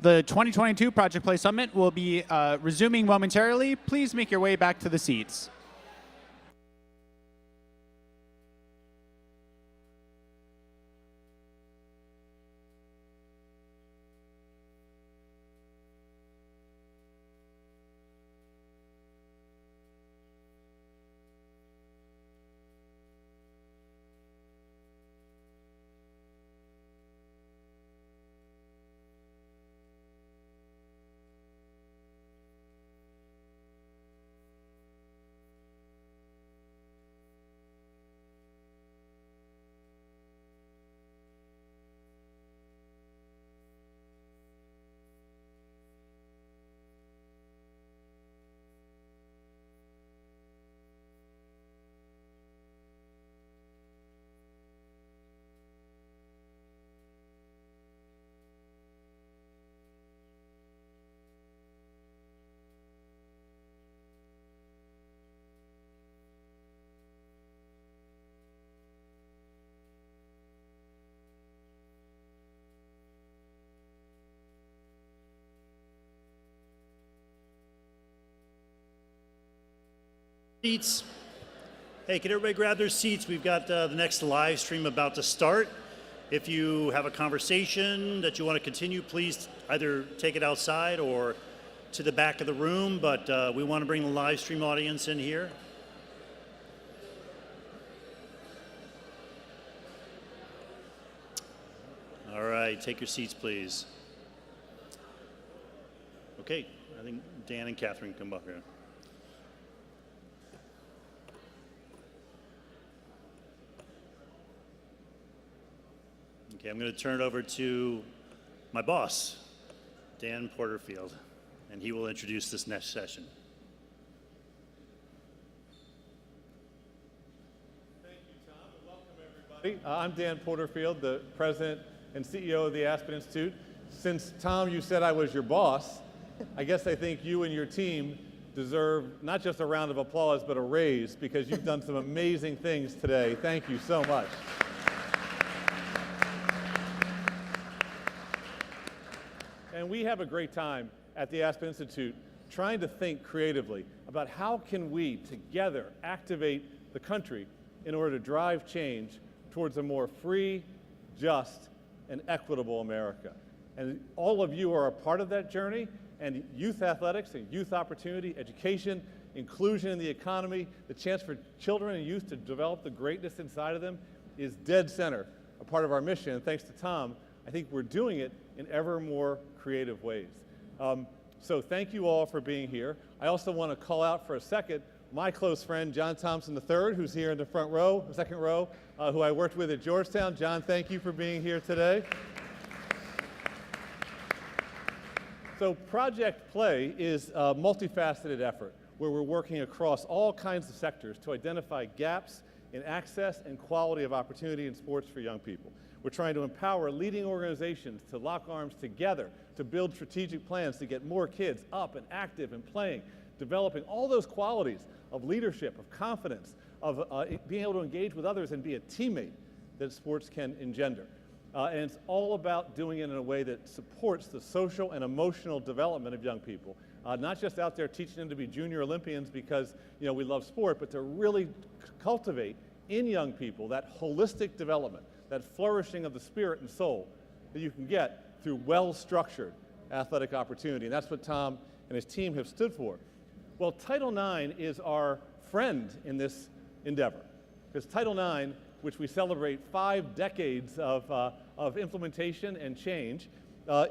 The 2022 Project Play Summit will be resuming momentarily. Please make your way back to the seats. Seats. Hey, can everybody grab their seats? We've got the next live stream about to start. If you have a conversation that you want to continue, please either take it outside or to the back of the room, but we want to bring the live stream audience in here. All right, take your seats, please. Okay, I think Dan and Catherine come up here. Okay, I'm going to turn it over to my boss, Dan Porterfield, and he will introduce this next session. Thank you, Tom, and welcome everybody. I'm Dan Porterfield, the president and CEO of the Aspen Institute. Since, Tom, you said I was your boss, I guess I think you and your team deserve not just a round of applause, but a raise, because you've done some amazing things today. Thank you so much. And we have a great time at the Aspen Institute trying to think creatively about how can we together activate the country in order to drive change towards a more free, just, and equitable America. And all of you are a part of that journey, and youth athletics and youth opportunity, education, inclusion in the economy, the chance for children and youth to develop the greatness inside of them is dead center, a part of our mission. And thanks to Tom, I think we're doing it in ever more creative ways. So thank you all for being here. I also want to call out for a second my close friend, John Thompson III, who's here in the front row, second row, who I worked with at Georgetown. John, thank you for being here today. So Project Play is a multifaceted effort where we're working across all kinds of sectors to identify gaps in access and quality of opportunity in sports for young people. We're trying to empower leading organizations to lock arms together to build strategic plans to get more kids up and active and playing, developing all those qualities of leadership, of confidence, of being able to engage with others and be a teammate that sports can engender. And it's all about doing it in a way that supports the social and emotional development of young people. Not just out there teaching them to be junior Olympians because we love sport, but to really cultivate in young people that holistic development, that flourishing of the spirit and soul that you can get through well-structured athletic opportunity. And that's what Tom and his team have stood for. Well, Title IX is our friend in this endeavor, because Title IX, which we celebrate 5 decades of implementation and change,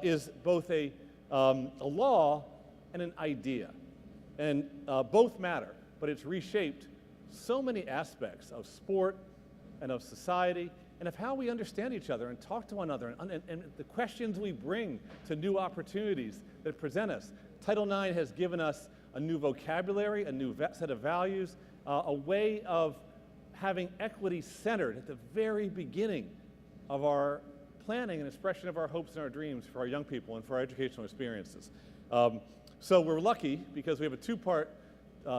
is both a law and an idea. And both matter, but it's reshaped so many aspects of sport and of society and of how we understand each other and talk to one another and the questions we bring to new opportunities that present us. Title IX has given us a new vocabulary, a new set of values, a way of having equity centered at the very beginning of our planning and expression of our hopes and our dreams for our young people and for our educational experiences. So we're lucky because we have a 2-part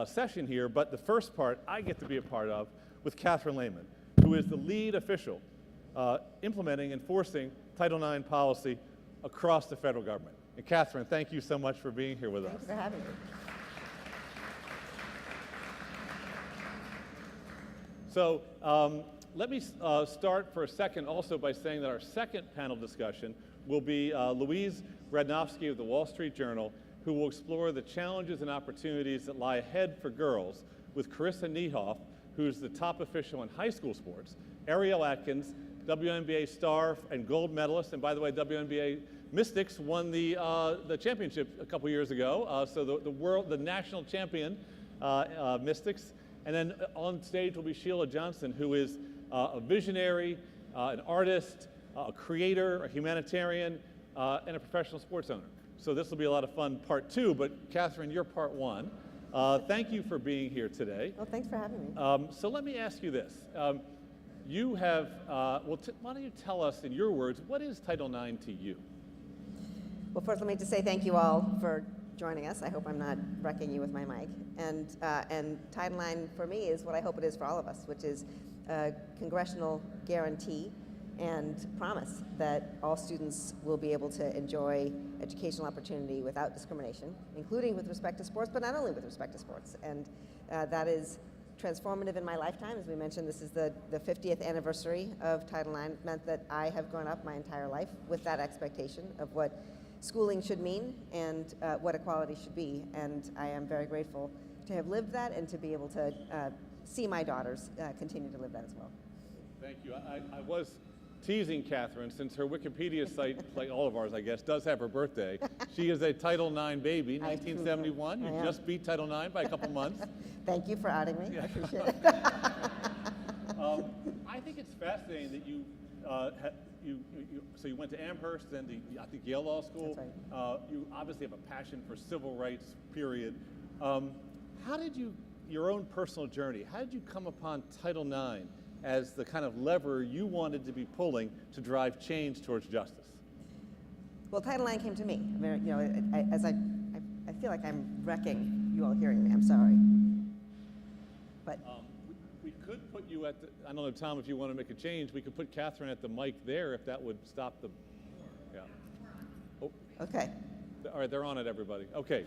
session here, but the first part I get to be a part of with Catherine Lehman, who is the lead official implementing and enforcing Title IX policy across the federal government. And Catherine, thank you so much for being here with us. Thank you for having me. So let me start for a second also by saying that our second panel discussion will be Louise Radnofsky of the Wall Street Journal, who will explore the challenges and opportunities that lie ahead for girls with Carissa Niehoff, who's the top official in high school sports, Ariel Atkins, WNBA star and gold medalist, and by the way, WNBA Mystics won the championship a couple years ago, so the national champion Mystics. And then on stage will be Sheila Johnson, who is a visionary, an artist, a creator, a humanitarian, and a professional sports owner. So this will be a lot of fun, part two, but Catherine, you're part one. Thank you for being here today. Well, thanks for having me. So let me ask you this. You have, why don't you tell us in your words, what is Title IX to you? Well, first, let me just say thank you all for joining us. I hope I'm not wrecking you with my mic. And Title IX for me is what I hope it is for all of us, which is a congressional guarantee and promise that all students will be able to enjoy educational opportunity without discrimination, including with respect to sports, but not only with respect to sports. And that is transformative in my lifetime. As we mentioned, this is the 50th anniversary of Title IX. It meant that I have grown up my entire life with that expectation of what schooling should mean and what equality should be. And I am very grateful to have lived that and to be able to see my daughters continue to live that as well. Thank you. I was teasing Catherine, since her Wikipedia site, like all of ours, I guess, does have her birthday. She is a Title IX baby, 1971. You just beat Title IX by a couple months. Thank you for outing me. Yeah. I appreciate it. I think it's fascinating that so you went to Amherst, then I think Yale Law School. That's right. You obviously have a passion for civil rights, period. How did your own personal journey, how did you come upon Title IX as the kind of lever you wanted to be pulling to drive change towards justice? Well, Title IX came to me. I mean, you know, I feel like I'm wrecking you all hearing me. I'm sorry. But we could put you at the, I don't know, Tom, if you want to make a change, we could put Catherine at the mic there if that would stop the, yeah. Oh, okay. all right, they're on it, everybody. Okay.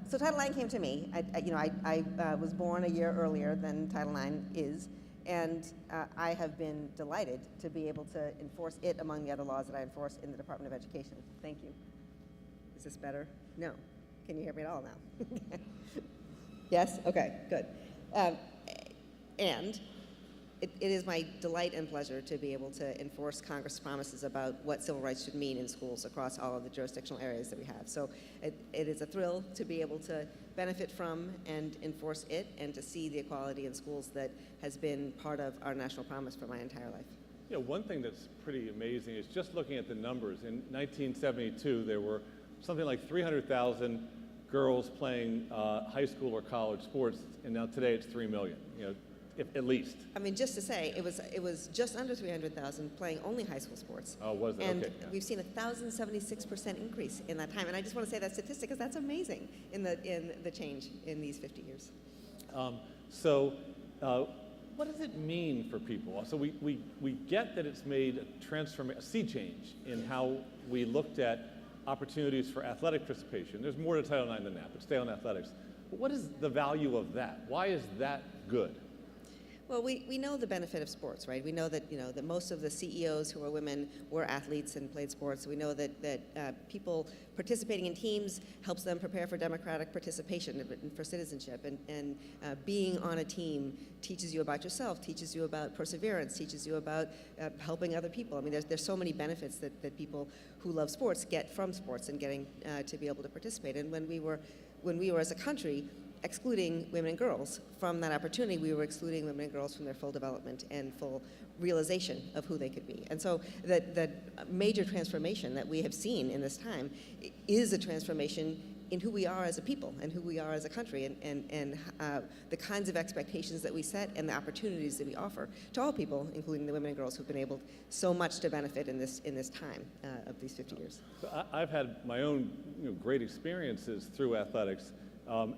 So Title IX came to me. I was born a year earlier than Title IX is, and I have been delighted to be able to enforce it among the other laws that I enforce in the Department of Education. Thank you. Is this better? No. Can you hear me at all now? Yes? Okay, good. And it is my delight and pleasure to be able to enforce Congress' promises about what civil rights should mean in schools across all of the jurisdictional areas that we have. So it is a thrill to be able to benefit from and enforce it and to see the equality in schools that has been part of our national promise for my entire life. Yeah, one thing that's pretty amazing is just looking at the numbers. In 1972, there were something like 300,000 girls playing high school or college sports, and now today it's 3 million. You know, at least. I mean, just to say, it was just under 300,000 playing only high school sports. Oh, was it? And okay. Yeah. we've seen a 1,076% increase in that time. And I just want to say that statistic because that's amazing in the change in these 50 years. What does it mean for people? So we get that it's made a sea change in how we looked at opportunities for athletic participation. There's more to Title IX than that, but stay on athletics. But what is the value of that? Why is that good? Well, we know the benefit of sports, right? We know that, that most of the CEOs who are women were athletes and played sports. We know that people participating in teams helps them prepare for democratic participation and for citizenship. And being on a team teaches you about yourself, teaches you about perseverance, teaches you about helping other people. I mean, there's so many benefits that people who love sports get from sports and getting to be able to participate. And when we were as a country excluding women and girls from that opportunity, we were excluding women and girls from their full development and full realization of who they could be. And so the major transformation that we have seen in this time is a transformation in who we are as a people and who we are as a country and the kinds of expectations that we set and the opportunities that we offer to all people, including the women and girls who've been able so much to benefit in this time of these 50 years. So I've had my own great experiences through athletics.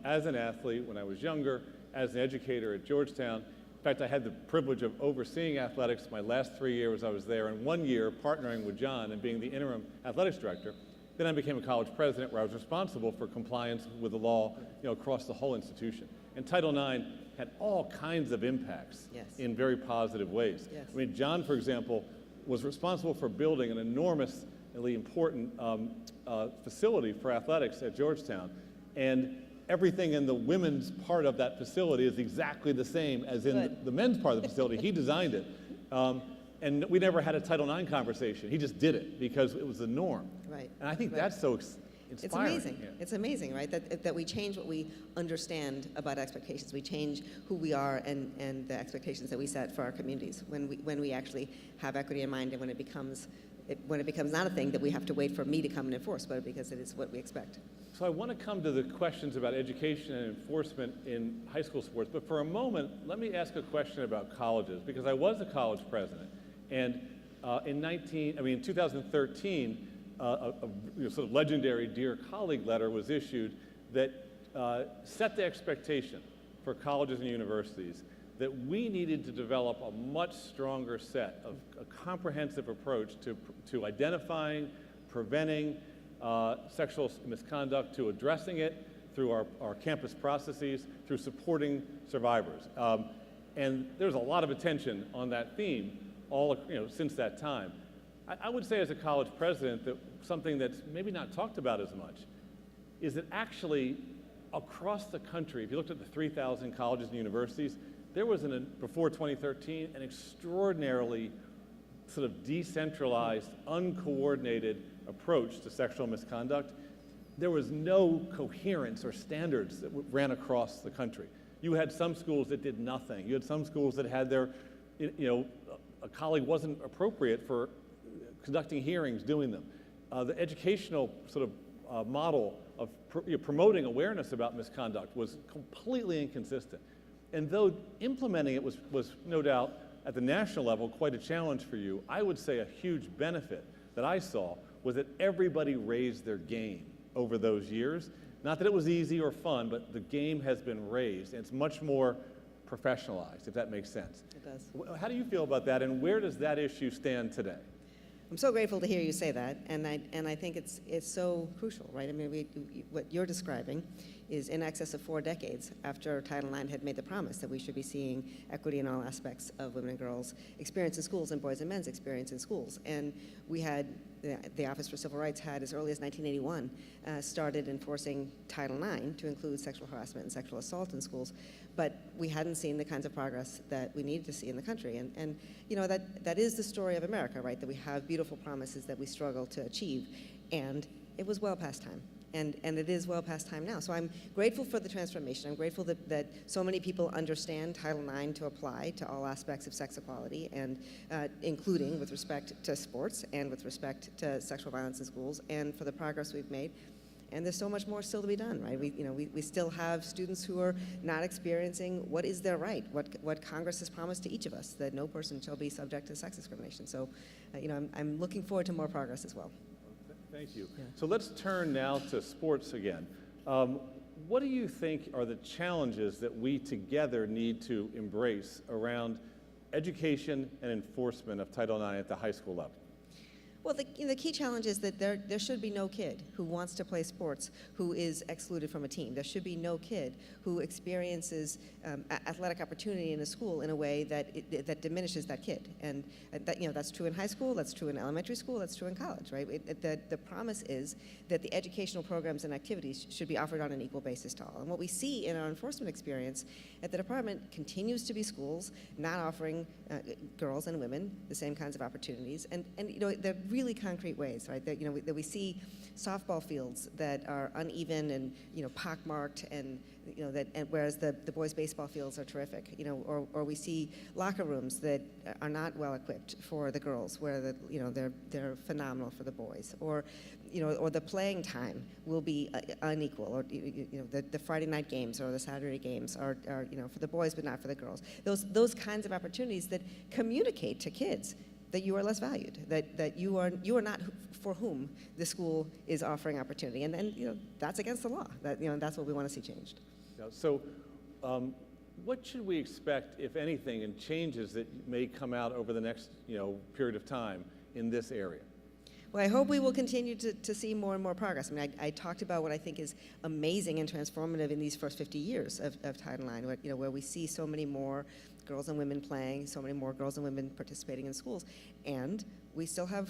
As an athlete when I was younger, as an educator at Georgetown, fact, I had the privilege of overseeing athletics my last 3 years I was there, and 1 year partnering with John and being the interim athletics director. Then I became a college president where I was responsible for compliance with the law, across the whole institution. And Title IX had all kinds of impacts in very positive ways. Yes. I mean, John, for example, was responsible for building an enormously important facility for athletics at Georgetown. And everything in the women's part of that facility is exactly the same as in the men's part of the facility. He designed it. And we never had a Title IX conversation. He just did it because it was the norm. Right. And I think that's so inspiring. It's amazing. Yeah. It's amazing, right? That we change what we understand about expectations. We change who we are and the expectations that we set for our communities when we actually have equity in mind, and when it becomes not a thing that we have to wait for me to come and enforce, but because it is what we expect. So I want to come to the questions about education and enforcement in high school sports, but for a moment, let me ask a question about colleges, because I was a college president, and in 2013, a sort of legendary Dear Colleague letter was issued that set the expectation for colleges and universities that we needed to develop a much stronger set of a comprehensive approach to identifying, preventing sexual misconduct, to addressing it through our campus processes, through supporting survivors. And there's a lot of attention on that theme since that time. I would say as a college president that something that's maybe not talked about as much is that actually across the country, if you looked at the 3,000 colleges and universities, there was, before 2013, an extraordinarily sort of decentralized, uncoordinated approach to sexual misconduct. There was no coherence or standards that ran across the country. You had some schools that did nothing. You had some schools that had a colleague wasn't appropriate for conducting hearings, doing them. The educational sort of model of promoting awareness about misconduct was completely inconsistent. And though implementing it was no doubt at the national level quite a challenge for you, I would say a huge benefit that I saw was that everybody raised their game over those years. Not that it was easy or fun, but the game has been raised, and it's much more professionalized, if that makes sense. It does. How do you feel about that, and where does that issue stand today? I'm so grateful to hear you say that, and I think it's so crucial, right? I mean, what you're describing is in excess of 4 decades after Title IX had made the promise that we should be seeing equity in all aspects of women and girls' experience in schools and boys and men's experience in schools. And we had, the Office for Civil Rights had, as early as 1981, started enforcing Title IX to include sexual harassment and sexual assault in schools, but we hadn't seen the kinds of progress that we needed to see in the country. And that is the story of America, right? That we have beautiful promises that we struggle to achieve, and it was well past time. And it is well past time now. So I'm grateful for the transformation. I'm grateful that so many people understand Title IX to apply to all aspects of sex equality, and including with respect to sports and with respect to sexual violence in schools, and for the progress we've made. And there's so much more still to be done, right? We still have students who are not experiencing what is their right, what Congress has promised to each of us, that no person shall be subject to sex discrimination. So, I'm looking forward to more progress as well. Thank you. Yeah. So let's turn now to sports again. What do you think are the challenges that we together need to embrace around education and enforcement of Title IX at the high school level? Well, the key challenge is that there should be no kid who wants to play sports who is excluded from a team. There should be no kid who experiences athletic opportunity in a school in a way that diminishes that kid. And that's true in high school, that's true in elementary school, that's true in college, right? The promise is that the educational programs and activities should be offered on an equal basis to all. And what we see in our enforcement experience at the department continues to be schools not offering girls and women the same kinds of opportunities. And they're really concrete ways, right? That we see softball fields that are uneven and pockmarked, and whereas the boys' baseball fields are terrific, or we see locker rooms that are not well equipped for the girls, where they're phenomenal for the boys, or the playing time will be unequal, or the Friday night games or the Saturday games are for the boys but not for the girls. Those kinds of opportunities that communicate to kids that you are less valued, that you are not for whom the school is offering opportunity, and that's against the law. That's what we want to see changed. Yeah, so What should we expect, if anything, in changes that may come out over the next period of time in this area? Well, I hope we will continue to see more and more progress. I mean, I talked about what I think is amazing and transformative in these first 50 years of Title IX, where we see so many more girls and women playing, so many more girls and women participating in schools, and we still have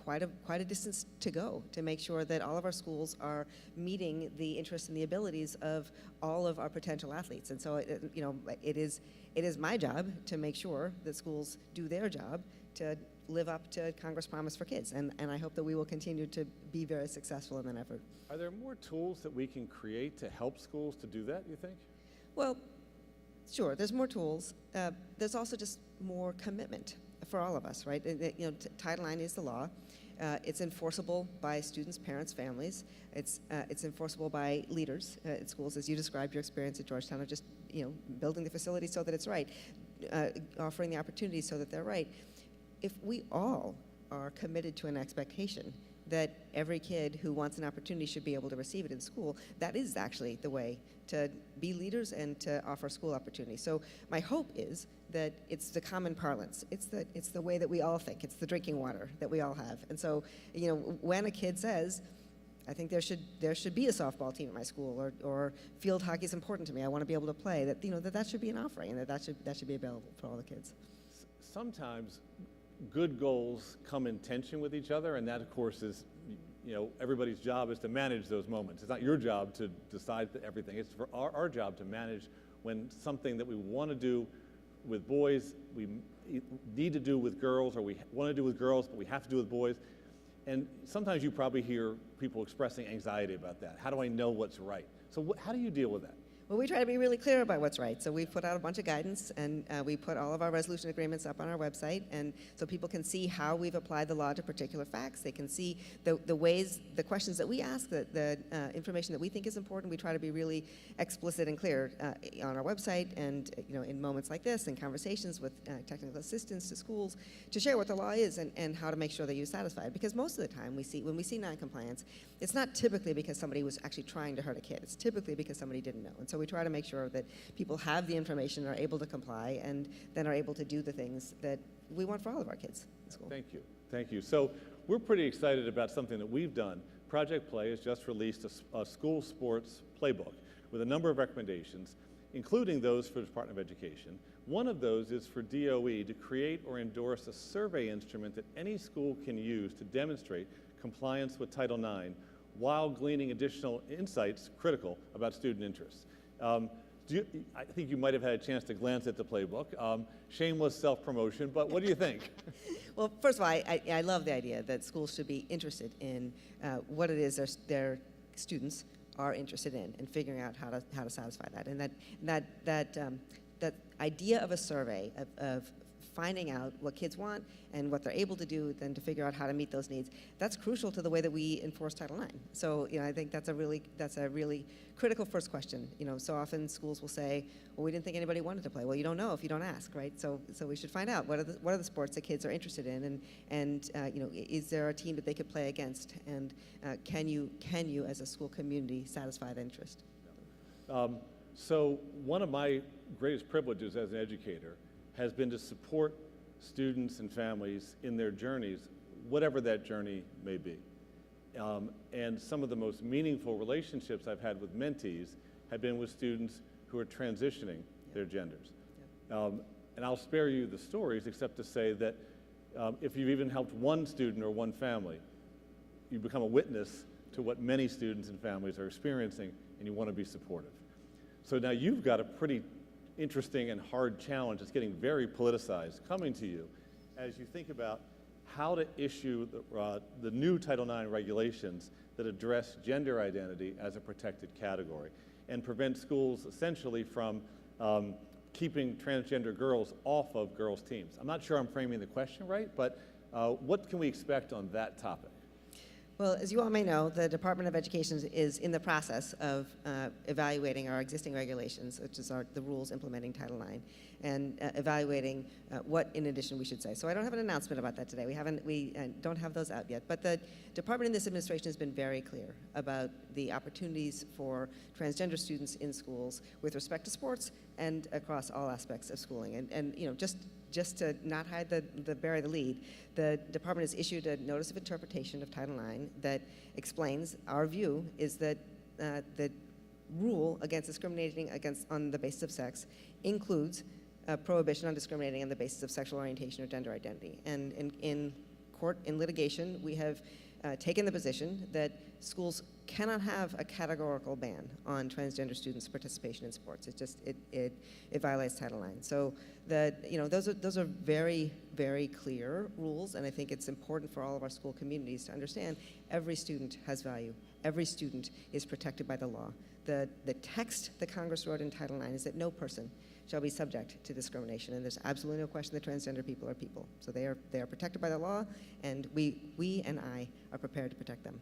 quite a distance to go to make sure that all of our schools are meeting the interests and the abilities of all of our potential athletes. And so, it is my job to make sure that schools do their job to live up to Congress' promise for kids, and I hope that we will continue to be very successful in that effort. Are there more tools that we can create to help schools to do that, you think? Well, sure, there's more tools. There's also just more commitment for all of us, right? Title IX is the law. It's enforceable by students, parents, families. It's enforceable by leaders at schools, as you described your experience at Georgetown of just building the facility so that it's right, offering the opportunities so that they're right. If we all are committed to an expectation that every kid who wants an opportunity should be able to receive it in school, that is actually the way to be leaders and to offer school opportunities. So my hope is that it's the common parlance. It's the way that we all think. It's the drinking water that we all have. And so, when a kid says, I think there should be a softball team at my school, or field hockey is important to me, I want to be able to play, that should be an offering, and that should be available for all the kids. Sometimes good goals come in tension with each other, and that, of course, is, everybody's job is to manage those moments. It's not your job to decide everything. It's for our job to manage when something that we want to do with boys, we need to do with girls, or we want to do with girls, but we have to do with boys. And sometimes you probably hear people expressing anxiety about that. How do I know what's right? So how do you deal with that? Well, we try to be really clear about what's right. So we've put out a bunch of guidance, and we put all of our resolution agreements up on our website, and so people can see how we've applied the law to particular facts. They can see the ways, the questions that we ask, the information that we think is important. We try to be really explicit and clear on our website, and in moments like this, in conversations with technical assistants to schools, to share what the law is and how to make sure that you're satisfied. Because most of the time, when we see noncompliance, it's not typically because somebody was actually trying to hurt a kid. It's typically because somebody didn't know. And so we try to make sure that people have the information, are able to comply, and then are able to do the things that we want for all of our kids in school. Thank you. Thank you. So we're pretty excited about something that we've done. Project Play has just released a school sports playbook with a number of recommendations, including those for the Department of Education. One of those is for DOE to create or endorse a survey instrument that any school can use to demonstrate compliance with Title IX while gleaning additional insights critical about student interests. I think you might have had a chance to glance at the playbook. Shameless self-promotion, but what do you think? Well, first of all, I love the idea that schools should be interested in what it is their students are interested in, and figuring out how to satisfy that. And that idea of a survey of finding out what kids want and what they're able to do, then to figure out how to meet those needs, that's crucial to the way that we enforce Title IX. So I think that's a really critical first question. So often schools will say, well, we didn't think anybody wanted to play. Well, you don't know if you don't ask, right? So we should find out what are the sports that kids are interested in, and is there a team that they could play against, and can you as a school community satisfy that interest? So one of my greatest privileges as an educator has been to support students and families in their journeys, whatever that journey may be. And some of the most meaningful relationships I've had with mentees have been with students who are transitioning their genders. And I'll spare you the stories, except to say that if you've even helped one student or one family, you become a witness to what many students and families are experiencing, and you want to be supportive. So now you've got a pretty interesting and hard challenge that's getting very politicized coming to you as you think about how to issue the new Title IX regulations that address gender identity as a protected category and prevent schools essentially from keeping transgender girls off of girls' teams. I'm not sure I'm framing the question right, but what can we expect on that topic? Well, as you all may know, the Department of Education is in the process of evaluating our existing regulations, which is the rules implementing Title IX, and evaluating what, in addition, we should say. So I don't have an announcement about that today. We don't have those out yet. But the department in this administration has been very clear about the opportunities for transgender students in schools with respect to sports and across all aspects of schooling. And you know, just to not bury the lead, the department has issued a notice of interpretation of Title IX that explains our view is that the rule against discriminating on the basis of sex includes a prohibition on discriminating on the basis of sexual orientation or gender identity. And in court, in litigation, we have taken the position that schools cannot have a categorical ban on transgender students' participation in sports. It violates Title IX. So those are very, very clear rules, and I think it's important for all of our school communities to understand every student has value. Every student is protected by the law. The text that Congress wrote in Title IX is that no person shall be subject to discrimination, and there's absolutely no question that transgender people are people. So they are protected by the law, and we and I are prepared to protect them.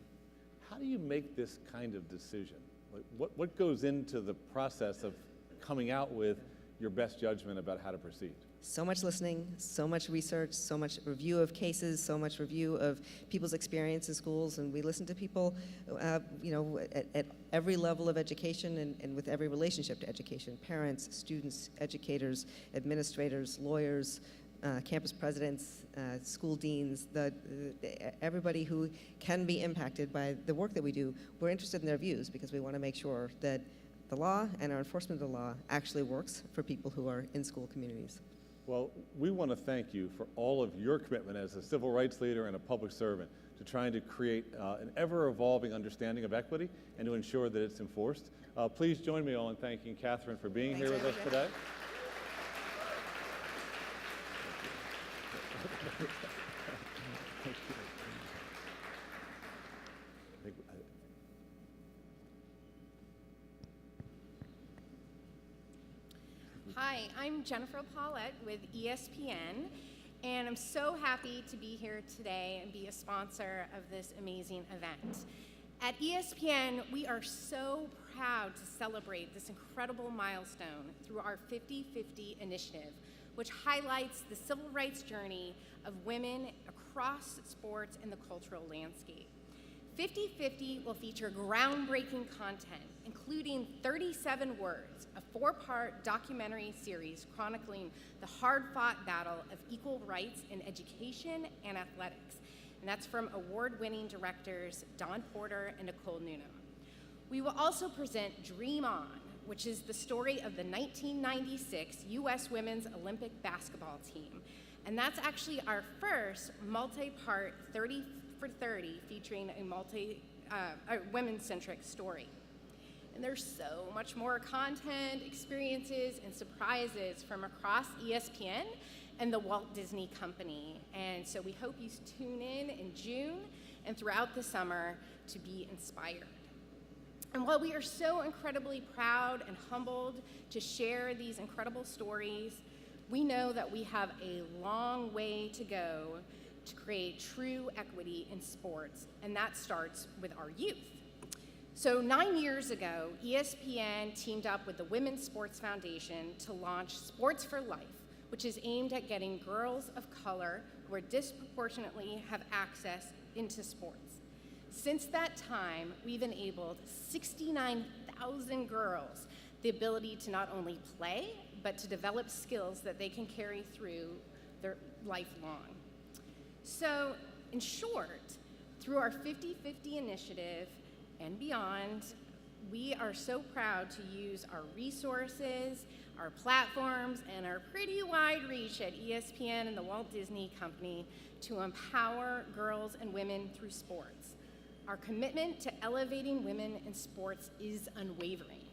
How do you make this kind of decision? Like, what goes into the process of coming out with your best judgment about how to proceed? So much listening, so much research, so much review of cases, so much review of people's experience in schools, and we listen to people, at every level of education and with every relationship to education: parents, students, educators, administrators, lawyers, campus presidents, school deans, everybody who can be impacted by the work that we do. We're interested in their views because we want to make sure that the law and our enforcement of the law actually works for people who are in school communities. Well, we want to thank you for all of your commitment as a civil rights leader and a public servant to trying to create an ever-evolving understanding of equity and to ensure that it's enforced. Please join me all in thanking Catherine for being here with us today. Hi, I'm Jennifer Paulette with ESPN, and I'm so happy to be here today and be a sponsor of this amazing event. At ESPN, we are so proud to celebrate this incredible milestone through our 50/50 initiative, which highlights the civil rights journey of women across sports and the cultural landscape. 50/50 will feature groundbreaking content, including 37 Words, a 4-part documentary series chronicling the hard-fought battle of equal rights in education and athletics. And that's from award-winning directors Don Porter and Nicole Noonan. We will also present Dream On, which is the story of the 1996 U.S. Women's Olympic basketball team. And that's actually our first multi-part 30 for 30 featuring a women-centric story. And there's so much more content, experiences, and surprises from across ESPN and the Walt Disney Company. And so we hope you tune in June and throughout the summer to be inspired. And while we are so incredibly proud and humbled to share these incredible stories, we know that we have a long way to go to create true equity in sports, and that starts with our youth. So 9 years ago, ESPN teamed up with the Women's Sports Foundation to launch Sports for Life, which is aimed at getting girls of color who are disproportionately have access into sports. Since that time, we've enabled 69,000 girls the ability to not only play, but to develop skills that they can carry through their lifelong. So, in short, through our 50/50 initiative and beyond, we are so proud to use our resources, our platforms, and our pretty wide reach at ESPN and the Walt Disney Company to empower girls and women through sports. Our commitment to elevating women in sports is unwavering,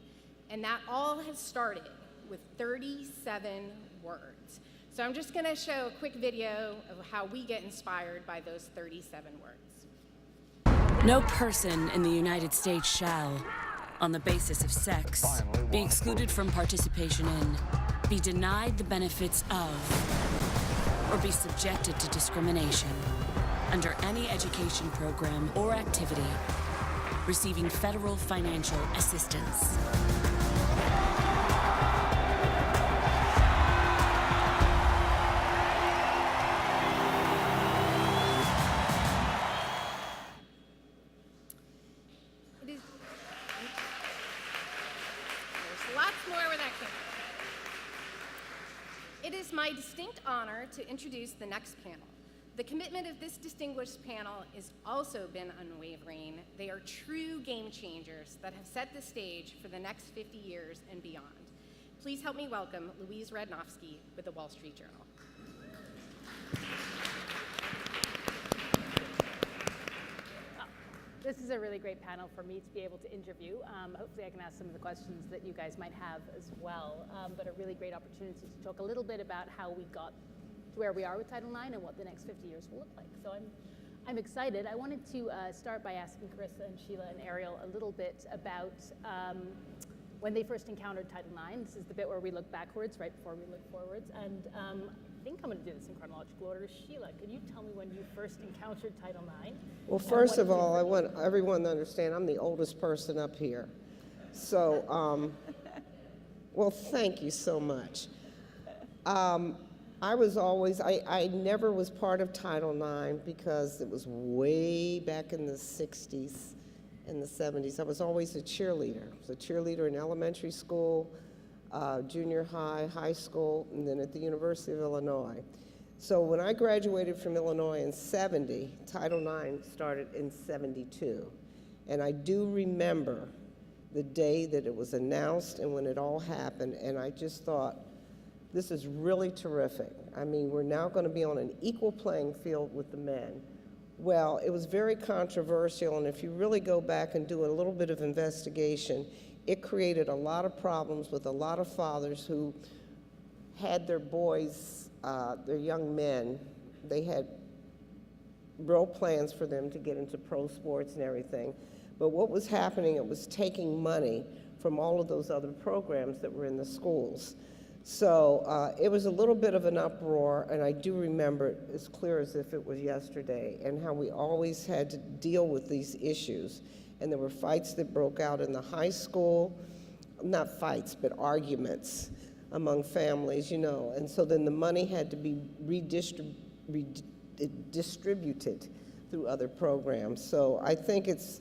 and that all has started with 37 words. So I'm just going to show a quick video of how we get inspired by those 37 words. No person in the United States shall, on the basis of sex, be excluded from participation in, be denied the benefits of, or be subjected to discrimination under any education program or activity receiving federal financial assistance. There's lots more where that came from. It's my distinct honor to introduce the next panel. The commitment of this distinguished panel has also been unwavering. They are true game changers that have set the stage for the next 50 years and beyond. Please help me welcome Louise Radnofsky with the Wall Street Journal. This is a really great panel for me to be able to interview. Hopefully I can ask some of the questions that you guys might have as well, but a really great opportunity to talk a little bit about how we got to where we are with Title IX and what the next 50 years will look like. So I'm excited. I wanted to start by asking Carissa and Sheila and Ariel a little bit about when they first encountered Title IX. This is the bit where we look backwards right before we look forwards. And I think I'm going to do this in chronological order. Sheila, can you tell me when you first encountered Title IX? Well, first of all, I want everyone to understand I'm the oldest person up here. So, well, thank you so much. I was always, I never was part of Title IX because it was way back in the 60s and the 70s. I was always a cheerleader. I was a cheerleader in elementary school, junior high, high school, and then at the University of Illinois. So when I graduated from Illinois in 70, Title IX started in 72. And I do remember the day that it was announced and when it all happened, and I just thought, this is really terrific. I mean, we're now going to be on an equal playing field with the men. Well, it was very controversial, and if you really go back and do a little bit of investigation, it created a lot of problems with a lot of fathers who had their boys, their young men, they had real plans for them to get into pro sports and everything. But what was happening, it was taking money from all of those other programs that were in the schools. So it was a little bit of an uproar, and I do remember it as clear as if it was yesterday, and how we always had to deal with these issues. And there were fights that broke out in the high school, not fights, but arguments among families, you know. And so then the money had to be distributed through other programs. So I think it's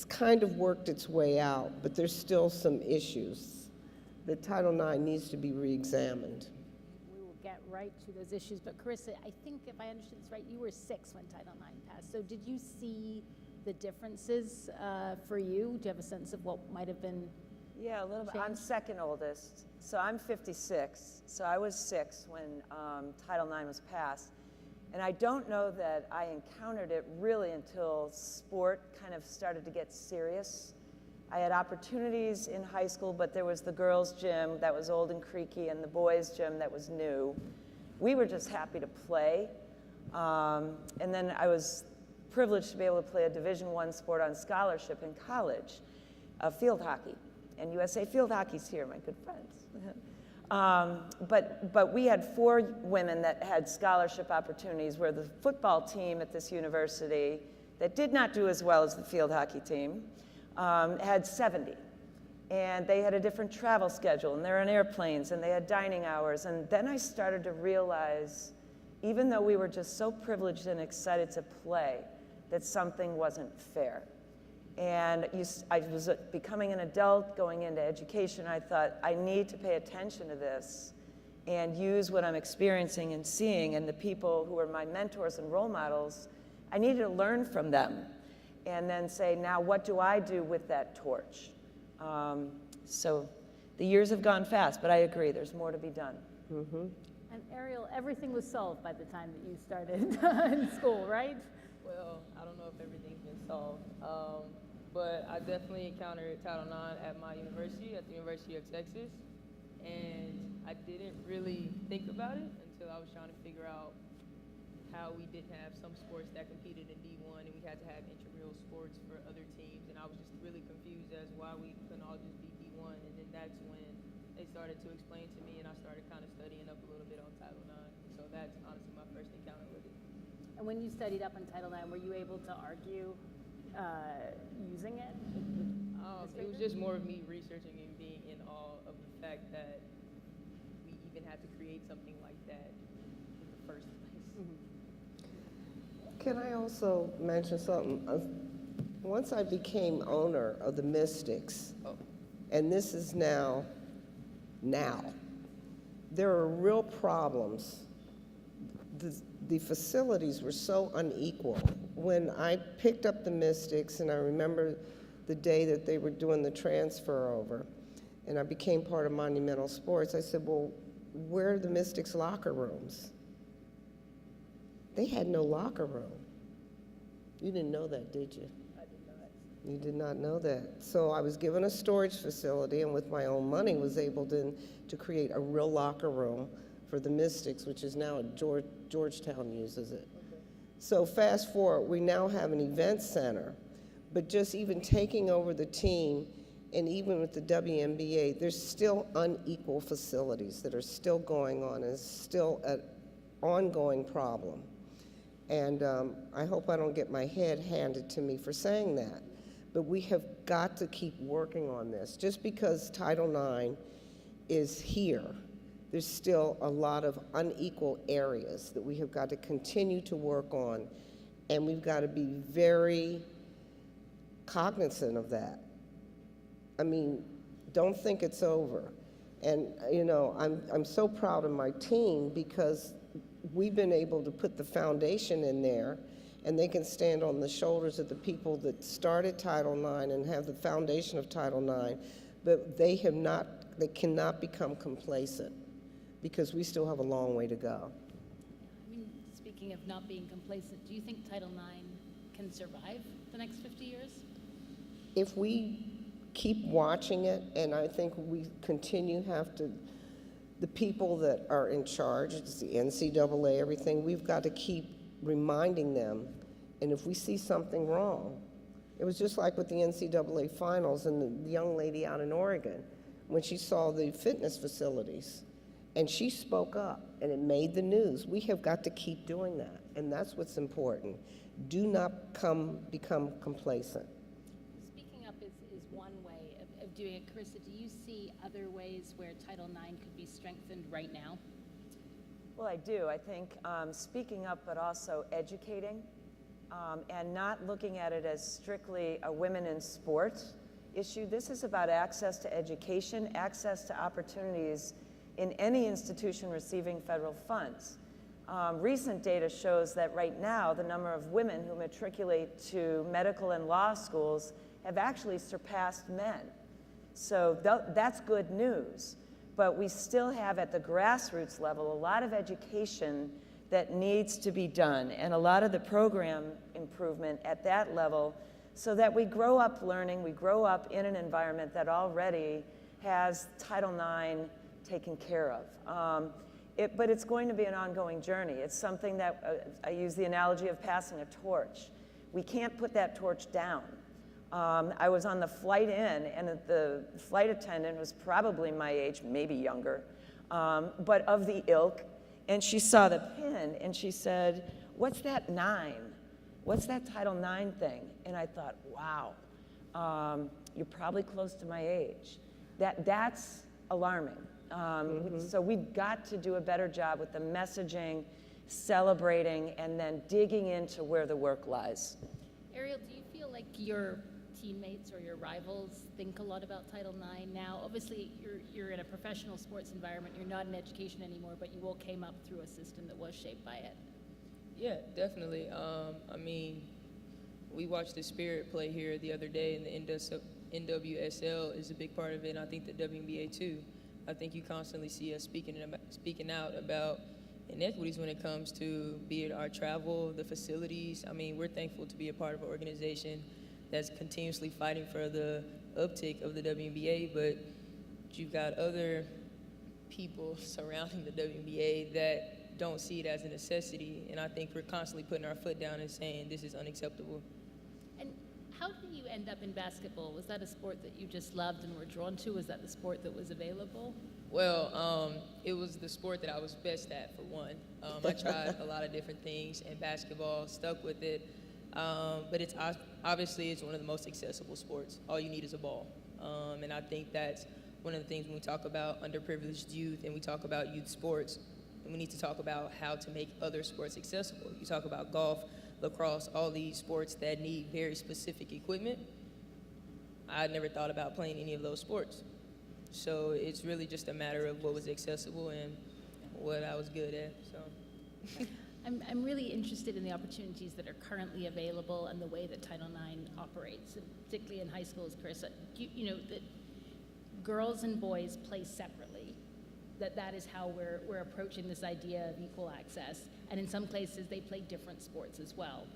kind of worked its way out, but there's still some issues. The Title IX needs to be re-examined. We will get right to those issues, but Carissa, I think if I understood this right, you were 6 when Title IX passed. So did you see the differences for you? Do you have a sense of what might have been Yeah, a little bit. changed? I'm second oldest, so I'm 56. So I was 6 when Title IX was passed. And I don't know that I encountered it really until sport kind of started to get serious. I had opportunities in high school, but there was the girls' gym that was old and creaky and the boys' gym that was new. We were just happy to play. And then I was privileged to be able to play a Division I sport on scholarship in college, field hockey. And USA Field Hockey's here, my good friends. But we had 4 women that had scholarship opportunities, where the football team at this university that did not do as well as the field hockey team had 70. And they had a different travel schedule, and they're on airplanes, and they had dining hours. And then I started to realize, even though we were just so privileged and excited to play, that something wasn't fair. And I was becoming an adult, going into education. I thought, I need to pay attention to this and use what I'm experiencing and seeing, and the people who are my mentors and role models, I needed to learn from them. And then say, now what do I do with that torch? So the years have gone fast, but I agree, there's more to be done. Mm-hmm. And Ariel, everything was solved by the time that you started in school, right? Well, I don't know if everything's been solved, but I definitely encountered Title IX at my university, at the University of Texas, and I didn't really think about it until I was trying to figure out how we didn't have some sports that competed in D1, and we had to have intramural sports for other teams, and I was just really confused as why we couldn't all just be D1, and then that's when they started to explain to me, and I started kind of studying up a little bit on Title IX. So that's honestly my first encounter with it. And when you studied up on Title IX, were you able to argue using it? It was just more of me researching and being in awe of the fact that we even had to create something like that in the first place. Mm-hmm. Can I also mention something? Once I became owner of the Mystics, and this is now, there are real problems. The facilities were so unequal. When I picked up the Mystics, and I remember the day that they were doing the transfer over, and I became part of Monumental Sports, I said, well, where are the Mystics' locker rooms? They had no locker room. You didn't know that, did you? I did not. You did not know that. So I was given a storage facility, and with my own money was able to create a real locker room for the Mystics, which is now Georgetown uses it. Okay. So fast forward, we now have an event center, but just even taking over the team, and even with the WNBA, there's still unequal facilities that are still going on, and it's still an ongoing problem. And I hope I don't get my head handed to me for saying that. But we have got to keep working on this. Just because Title IX is here, there's still a lot of unequal areas that we have got to continue to work on, and we've got to be very cognizant of that. I mean, don't think it's over. And you know, I'm so proud of my team because we've been able to put the foundation in there, and they can stand on the shoulders of the people that started Title IX and have the foundation of Title IX, but they cannot become complacent because we still have a long way to go. I mean, speaking of not being complacent, do you think Title IX can survive the next 50 years? If we keep watching it, and I think we the people that are in charge, it's the NCAA, everything, we've got to keep reminding them. And if we see something wrong, it was just like with the NCAA finals and the young lady out in Oregon, when she saw the fitness facilities, and she spoke up, and it made the news. We have got to keep doing that, and that's what's important. Do not become complacent. Speaking up is one way of doing it. Carissa, do you see other ways where Title IX could be strengthened right now? Well, I do. I think speaking up, but also educating, and not looking at it as strictly a women in sports issue. This is about access to education, access to opportunities in any institution receiving federal funds. Recent data shows that right now, the number of women who matriculate to medical and law schools have actually surpassed men. So that's good news. But we still have, at the grassroots level, a lot of education that needs to be done, and a lot of the program improvement at that level, so that we grow up learning, we grow up in an environment that already has Title IX taken care of. But it's going to be an ongoing journey. It's something that, I use the analogy of passing a torch. We can't put that torch down. I was on the flight in, and the flight attendant was probably my age, maybe younger, but of the ilk, and she saw the pin, and she said, "What's that 9? What's that Title IX thing?" And I thought, wow, you're probably close to my age. That's alarming. So we've got to do a better job with the messaging, celebrating, and then digging into where the work lies. Ariel, do you feel like your teammates or your rivals think a lot about Title IX now? Obviously, you're in a professional sports environment. You're not in education anymore, but you all came up through a system that was shaped by it. Yeah, definitely. I mean, we watched the Spirit play here the other day, and the NWSL is a big part of it, and I think the WNBA too. I think you constantly see us speaking out about inequities when it comes to, be it our travel, the facilities. I mean, we're thankful to be a part of an organization that's continuously fighting for the uptick of the WNBA, but you've got other people surrounding the WNBA that don't see it as a necessity, and I think we're constantly putting our foot down and saying this is unacceptable. And how did you end up in basketball? Was that a sport that you just loved and were drawn to? Was that the sport that was available? Well, it was the sport that I was best at, for one. I tried a lot of different things, and basketball, stuck with it. But it's obviously it's one of the most accessible sports. All you need is a ball. And I think that's one of the things when we talk about underprivileged youth and we talk about youth sports, and we need to talk about how to make other sports accessible. You talk about golf, lacrosse, all these sports that need very specific equipment. I never thought about playing any of those sports. So it's really just a matter of what was accessible and what I was good at. So. I'm really interested in the opportunities that are currently available and the way that Title IX operates, and particularly in high schools, Chris. You know, that girls and boys play separately, that is how we're approaching this idea of equal access. And in some places, they play different sports as well.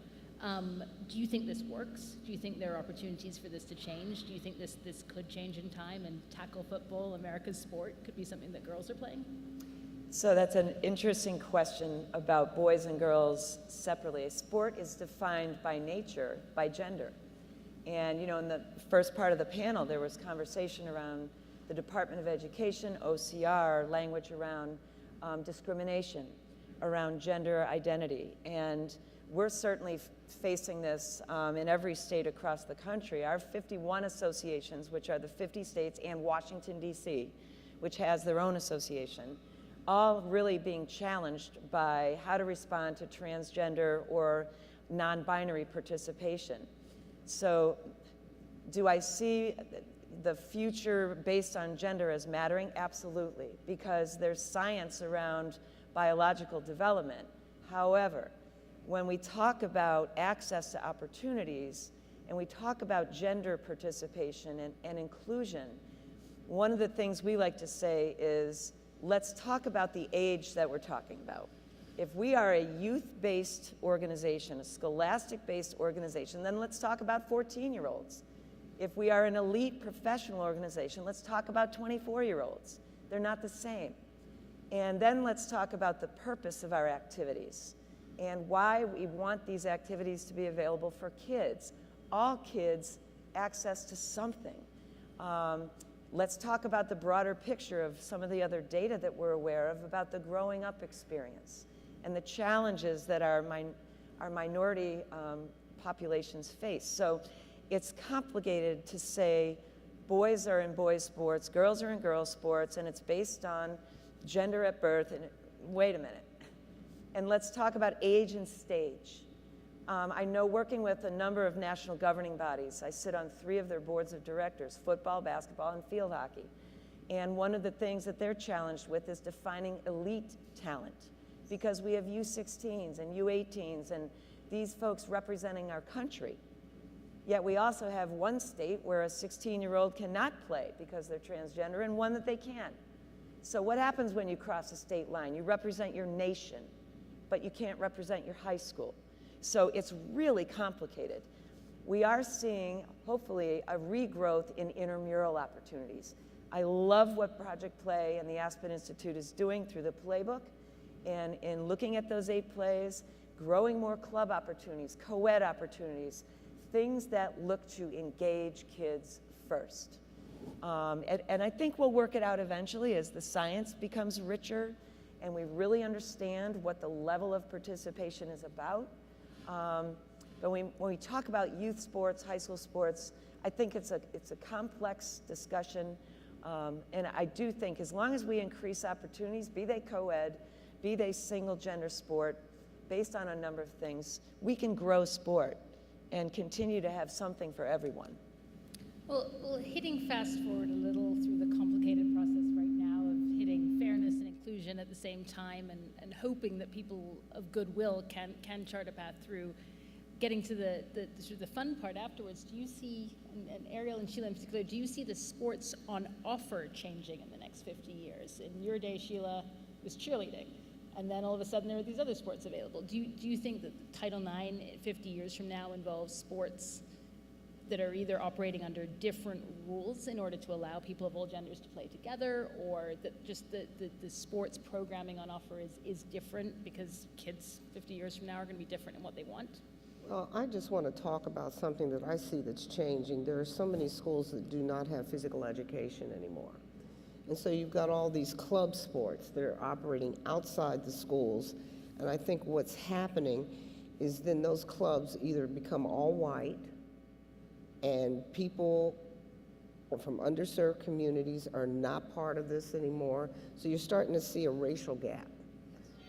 Do you think this works? Do you think there are opportunities for this to change? Do you think this could change in time and tackle football, America's sport, could be something that girls are playing? So that's an interesting question about boys and girls separately. Sport is defined by nature, by gender. And you know, in the first part of the panel, there was conversation around the Department of Education, OCR, language around discrimination, around gender identity. And we're certainly facing this in every state across the country. Our 51 associations, which are the 50 states and Washington, D.C., which has their own association, all really being challenged by how to respond to transgender or non-binary participation. So do I see the future based on gender as mattering? Absolutely, because there's science around biological development. However, when we talk about access to opportunities and we talk about gender participation and inclusion, one of the things we like to say is, let's talk about the age that we're talking about. If we are a youth-based organization, a scholastic-based organization, then let's talk about 14-year-olds. If we are an elite professional organization, let's talk about 24-year-olds. They're not the same. And then let's talk about the purpose of our activities and why we want these activities to be available for kids. All kids access to something. Let's talk about the broader picture of some of the other data that we're aware of about the growing up experience and the challenges that our minority populations face. So it's complicated to say boys are in boys sports, girls are in girls sports, and it's based on gender at birth. And wait a minute. And let's talk about age and stage. I know working with a number of national governing bodies, I sit on 3 of their boards of directors, football, basketball, and field hockey. And one of the things that they're challenged with is defining elite talent, because we have U16s and U18s and these folks representing our country. Yet we also have one state where a 16-year-old cannot play because they're transgender and one that they can. So what happens when you cross a state line? You represent your nation, but you can't represent your high school. So it's really complicated. We are seeing, hopefully, a regrowth in intramural opportunities. I love what Project Play and the Aspen Institute is doing through the Playbook, and in looking at those 8 plays, growing more club opportunities, co-ed opportunities, things that look to engage kids first. And I think we'll work it out eventually as the science becomes richer and we really understand what the level of participation is about. But when we talk about youth sports, high school sports, I think it's a complex discussion. And I do think as long as we increase opportunities, be they co-ed, be they single gender sport, based on a number of things, we can grow sport and continue to have something for everyone. Well, hitting fast forward a little through the complicated process right now of hitting fairness and inclusion at the same time and hoping that people of goodwill can chart a path through, getting to the sort of the fun part afterwards, do you see, and Ariel and Sheila in particular, do you see the sports on offer changing in the next 50 years? In your day, Sheila, it was cheerleading. And then all of a sudden there are these other sports available. Do you think that Title IX 50 years from now involves sports that are either operating under different rules in order to allow people of all genders to play together, or that just the sports programming on offer is different because kids 50 years from now are going to be different in what they want? Well, I just want to talk about something that I see that's changing. There are so many schools that do not have physical education anymore. And so you've got all these club sports that are operating outside the schools. And I think what's happening is then those clubs either become all white, and people from underserved communities are not part of this anymore. So you're starting to see a racial gap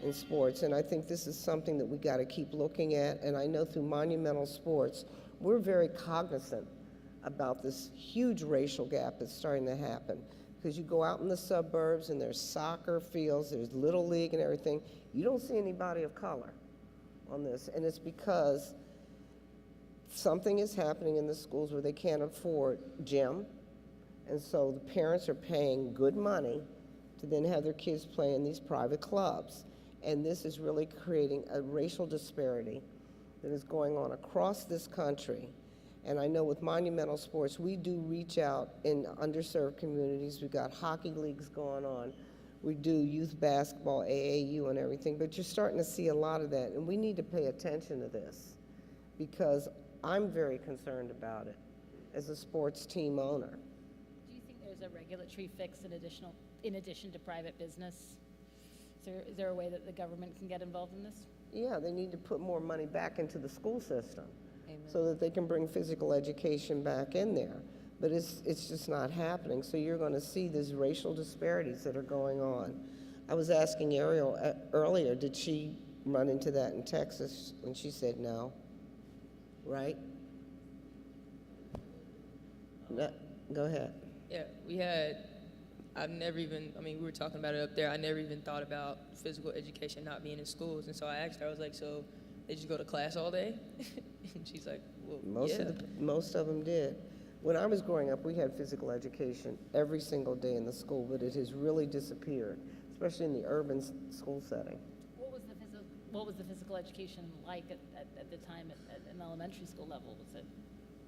in sports. And I think this is something that we got to keep looking at. And I know through Monumental Sports, we're very cognizant about this huge racial gap that's starting to happen. Because you go out in the suburbs and there's soccer fields, there's Little League and everything. You don't see anybody of color on this. And it's because something is happening in the schools where they can't afford gym. And so the parents are paying good money to then have their kids play in these private clubs. And this is really creating a racial disparity that is going on across this country. And I know with monumental sports, we do reach out in underserved communities. We've got hockey leagues going on. We do youth basketball, AAU and everything, but you're starting to see a lot of that. And we need to pay attention to this because I'm very concerned about it as a sports team owner. Do you think there's a regulatory fix in addition to private business? Is there a way that the government can get involved in this? Yeah, they need to put more money back into the school system. Amen. So that they can bring physical education back in there. But it's just not happening. So you're going to see these racial disparities that are going on. I was asking Ariel earlier, did she run into that in Texas? And she said no, right? No, go ahead. Yeah, we were talking about it up there. I never even thought about physical education not being in schools. And so I asked her, I was like, so they just go to class all day? And she's like, well, Most of them did. When I was growing up, we had physical education every single day in the school, but it has really disappeared, especially in the urban school setting. What was the physical education like at the time at an elementary school level? Was it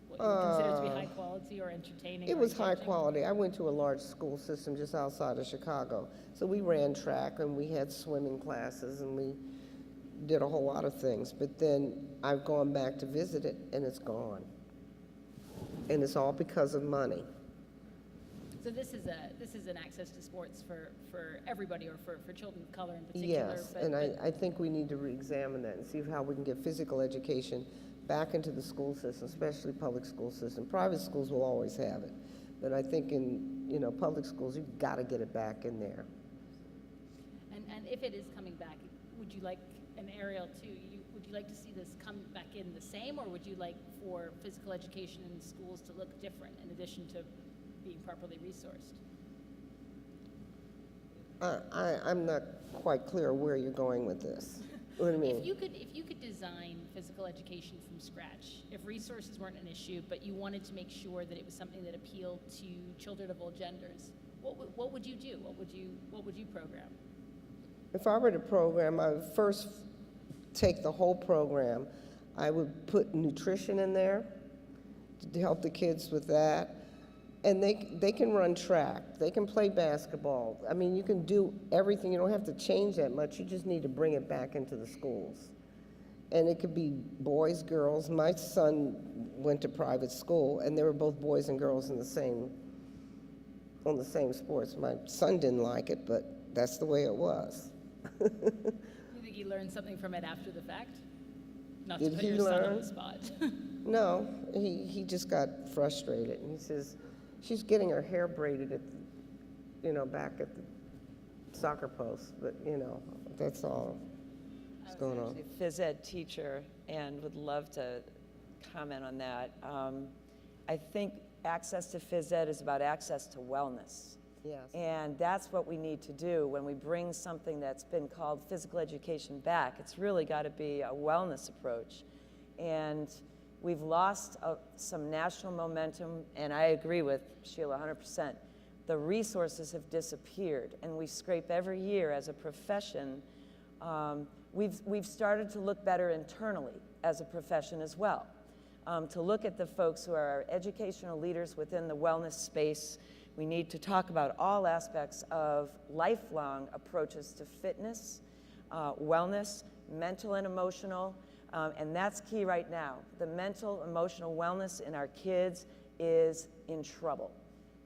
what you would consider to be high quality or entertaining? It was high quality. I went to a large school system just outside of Chicago. So we ran track and we had swimming classes and we did a whole lot of things. But then I've gone back to visit it and it's gone. And it's all because of money. So this is an access to sports for everybody or for children of color in particular. Yes, and I think we need to re-examine that and see how we can get physical education back into the school system, especially public school system. Private schools will always have it, but I think in public schools you've got to get it back in there. And if it is coming back, would you like an Ariel too? Would you like to see this come back in the same, or would you like for physical education in schools to look different in addition to being properly resourced? I'm not quite clear where you're going with this. What do you mean? If you could design physical education from scratch, if resources weren't an issue, but you wanted to make sure that it was something that appealed to children of all genders, what would you do? What would you program? If I were to program, I would first take the whole program. I would put nutrition in there to help the kids with that. And they can run track. They can play basketball. I mean, you can do everything. You don't have to change that much. You just need to bring it back into the schools. And it could be boys, girls. My son went to private school, and they were both boys and girls on the same sports. My son didn't like it, but that's the way it was. You think he learned something from it after the fact? Not to Did put he your son on learn? the spot. No, he just got frustrated, and he says, she's getting her hair braided back at the soccer post, but that's all that's going on. I was actually a phys ed teacher and would love to comment on that. I think access to phys ed is about access to wellness. Yes. And that's what we need to do when we bring something that's been called physical education back. It's really got to be a wellness approach. And we've lost some national momentum, and I agree with Sheila 100%. The resources have disappeared, and we scrape every year as a profession. We've started to look better internally as a profession as well, to look at the folks who are our educational leaders within the wellness space. We need to talk about all aspects of lifelong approaches to fitness, wellness, mental and emotional, and that's key right now. The mental, emotional wellness in our kids is in trouble.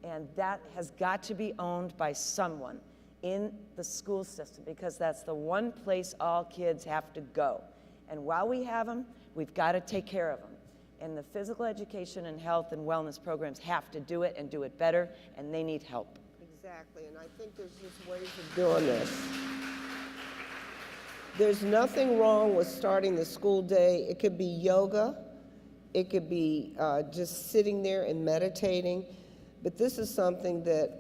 And that has got to be owned by someone in the school system, because that's the one place all kids have to go. And while we have them, we've got to take care of them. And the physical education and health and wellness programs have to do it and do it better, and they need help. Exactly, and I think there's just ways of doing this. There's nothing wrong with starting the school day. It could be yoga. It could be just sitting there and meditating. But this is something that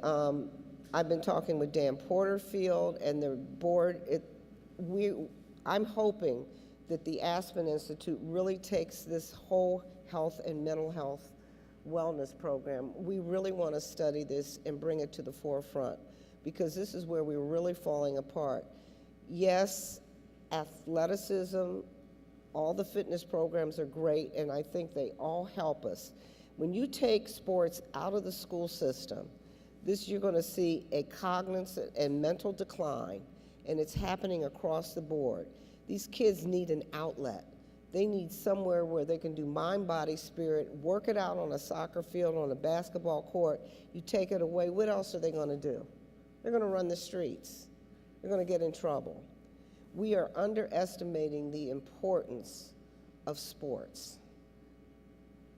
I've been talking with Dan Porterfield and the board. I'm hoping that the Aspen Institute really takes this whole health and mental health wellness program. We really want to study this and bring it to the forefront, because this is where we're really falling apart. Yes, athleticism, all the fitness programs are great, and I think they all help us. When you take sports out of the school system, you're going to see a cognitive and mental decline, and it's happening across the board. These kids need an outlet. They need somewhere where they can do mind, body, spirit, work it out on a soccer field, on a basketball court. You take it away, what else are they going to do? They're going to run the streets. They're going to get in trouble. We are underestimating the importance of sports.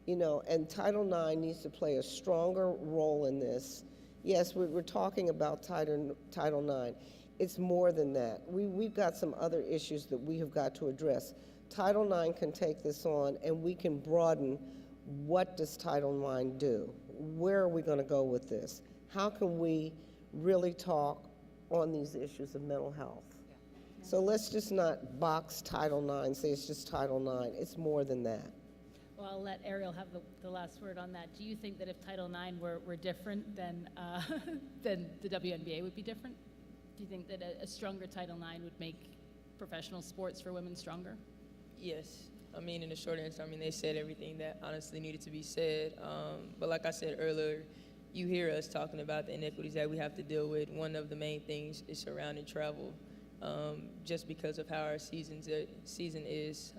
You know, and Title IX needs to play a stronger role in this. Yes, we're talking about Title IX. It's more than that. We've got some other issues that we have got to address. Title IX can take this on, and we can broaden what does Title IX do? Where are we going to go with this? How can we really talk on these issues of mental health? So let's just not box Title IX, say it's just Title IX. It's more than that. Well, I'll let Ariel have the last word on that. Do you think that if Title IX were different, then the WNBA would be different? Do you think that a stronger Title IX would make professional sports for women stronger? Yes. I mean, in the short answer, I mean, they said everything that honestly needed to be said. But like I said earlier, you hear us talking about the inequities that we have to deal with. One of the main things is surrounding travel, just because of how our season is.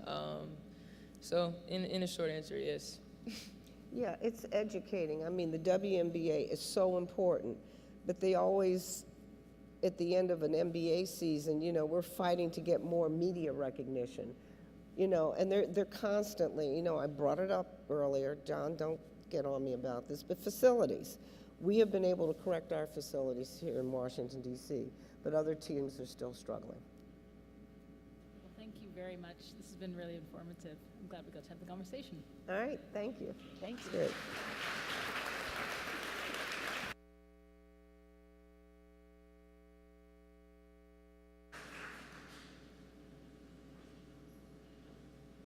So in a short answer, yes. Yeah, it's educating. I mean, the WNBA is so important, but they always, at the end of an NBA season, you know, we're fighting to get more media recognition, you know, and they're constantly, you know, I brought it up earlier, John, don't get on me about this, but facilities. We have been able to correct our facilities here in Washington, D.C., but other teams are still struggling. Well, thank you very much. This has been really informative. I'm glad we got to have the conversation. All right, thank you. Thank you. Good.